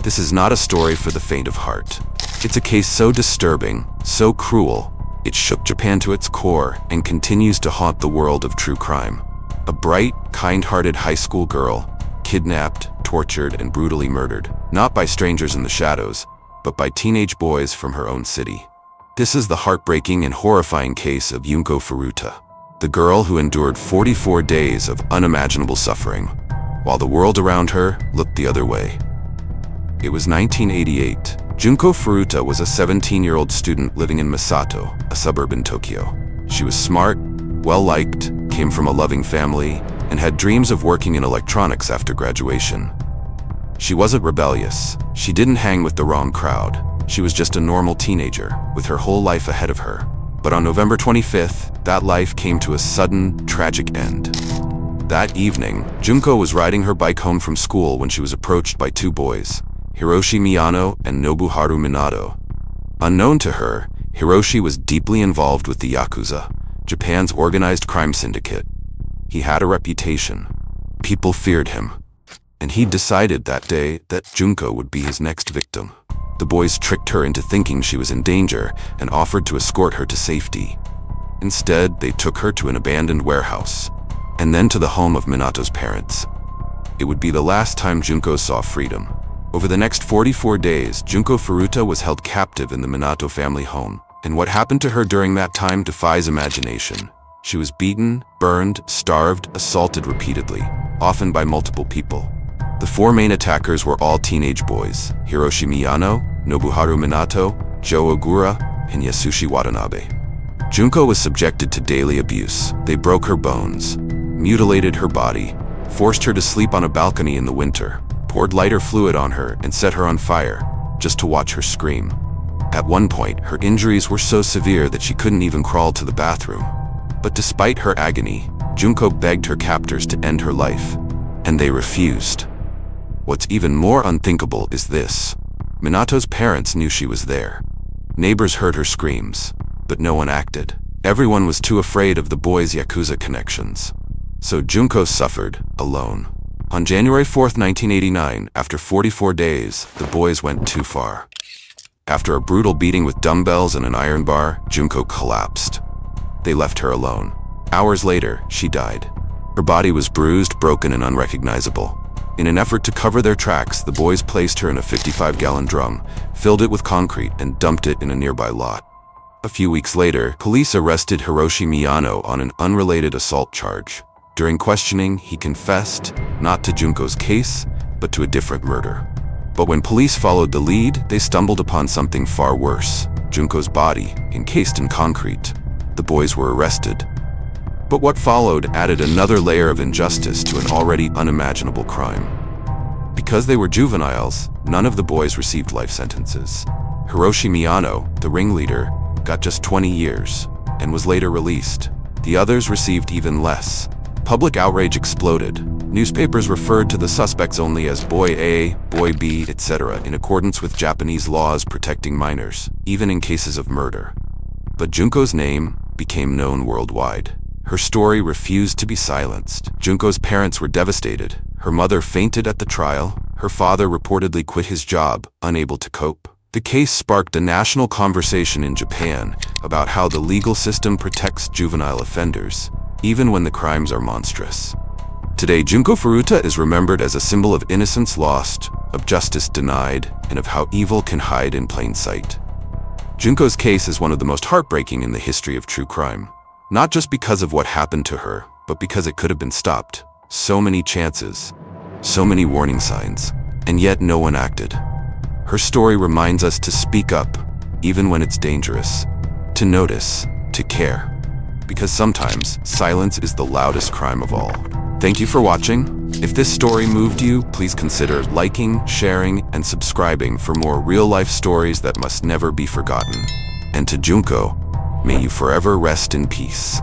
This is not a story for the faint of heart. It's a case so disturbing, so cruel, it shook Japan to its core and continues to haunt the world of true crime. A bright, kind-hearted high school girl, kidnapped, tortured, and brutally murdered, not by strangers in the shadows, but by teenage boys from her own city. This is the heartbreaking and horrifying case of Junko Furuta, the girl who endured 44 days of unimaginable suffering, while the world around her looked the other way. It was 1988. Junko Furuta was a 17-year-old student living in Misato, a suburb in Tokyo. She was smart, well-liked, came from a loving family, and had dreams of working in electronics after graduation. She wasn't rebellious. She didn't hang with the wrong crowd. She was just a normal teenager, with her whole life ahead of her. But on November 25th, that life came to a sudden, tragic end. That evening, Junko was riding her bike home from school when she was approached by two boys, Hiroshi Miyano and Nobuharu Minato. Unknown to her, Hiroshi was deeply involved with the Yakuza, Japan's organized crime syndicate. He had a reputation. People feared him. And he decided that day that Junko would be his next victim. The boys tricked her into thinking she was in danger and offered to escort her to safety. Instead, they took her to an abandoned warehouse, and then to the home of Minato's parents. It would be the last time Junko saw freedom. Over the next 44 days, Junko Furuta was held captive in the Minato family home, and what happened to her during that time defies imagination. She was beaten, burned, starved, assaulted repeatedly, often by multiple people. The four main attackers were all teenage boys: Hiroshi Miyano, Nobuharu Minato, Joe Ogura, and Yasushi Watanabe. Junko was subjected to daily abuse. They broke her bones, mutilated her body, forced her to sleep on a balcony in the winter, poured lighter fluid on her, and set her on fire, just to watch her scream. At one point, her injuries were so severe that she couldn't even crawl to the bathroom. But despite her agony, Junko begged her captors to end her life, and they refused. What's even more unthinkable is this. Minato's parents knew she was there. Neighbors heard her screams, but no one acted. Everyone was too afraid of the boys' Yakuza connections. So Junko suffered, alone. On January 4th, 1989, after 44 days, the boys went too far. After a brutal beating with dumbbells and an iron bar, Junko collapsed. They left her alone. Hours later, she died. Her body was bruised, broken, and unrecognizable. In an effort to cover their tracks, the boys placed her in a 55-gallon drum, filled it with concrete, and dumped it in a nearby lot. A few weeks later, police arrested Hiroshi Miyano on an unrelated assault charge. During questioning, he confessed, not to Junko's case, but to a different murder. But when police followed the lead, they stumbled upon something far worse: Junko's body, encased in concrete. The boys were arrested. But what followed added another layer of injustice to an already unimaginable crime. Because they were juveniles, none of the boys received life sentences. Hiroshi Miyano, the ringleader, got just 20 years and was later released. The others received even less. Public outrage exploded. Newspapers referred to the suspects only as Boy A, Boy B, etc., in accordance with Japanese laws protecting minors, even in cases of murder. But Junko's name became known worldwide. Her story refused to be silenced. Junko's parents were devastated. Her mother fainted at the trial. Her father reportedly quit his job, unable to cope. The case sparked a national conversation in Japan about how the legal system protects juvenile offenders, even when the crimes are monstrous. Today, Junko Furuta is remembered as a symbol of innocence lost, of justice denied, and of how evil can hide in plain sight. Junko's case is one of the most heartbreaking in the history of true crime. Not just because of what happened to her, but because it could have been stopped. So many chances, so many warning signs, and yet no one acted. Her story reminds us to speak up, even when it's dangerous, to notice, to care. Because sometimes, silence is the loudest crime of all. Thank you for watching. If this story moved you, please consider liking, sharing, and subscribing for more real-life stories that must never be forgotten. And to Junko, may you forever rest in peace.